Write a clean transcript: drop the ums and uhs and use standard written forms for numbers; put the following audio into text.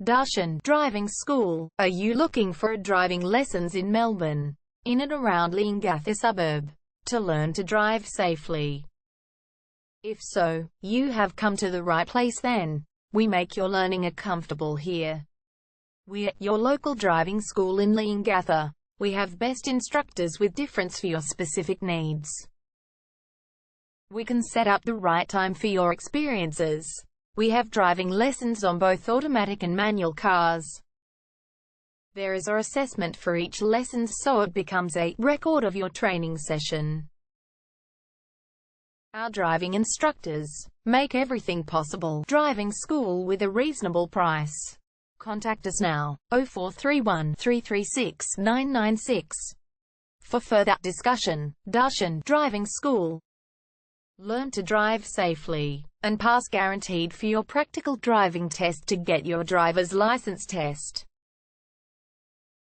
Darshan Driving School. Are you looking for driving lessons in Melbourne, in and around Leongatha suburb, to learn to drive safely? If so, you have come to the right place then. We make your learning comfortable here. We're your local driving school in Leongatha. We have best instructors with difference for your specific needs. We can set up the right time for your experiences. We have driving lessons on both automatic and manual cars. There is an assessment for each lesson, so it becomes a record of your training session. Our driving instructors make everything possible. Driving school with a reasonable price. Contact us now, 0431 336 996. For further discussion. Darshan Driving School. Learn to drive safely and pass guaranteed for your practical driving test to get your driver's license test.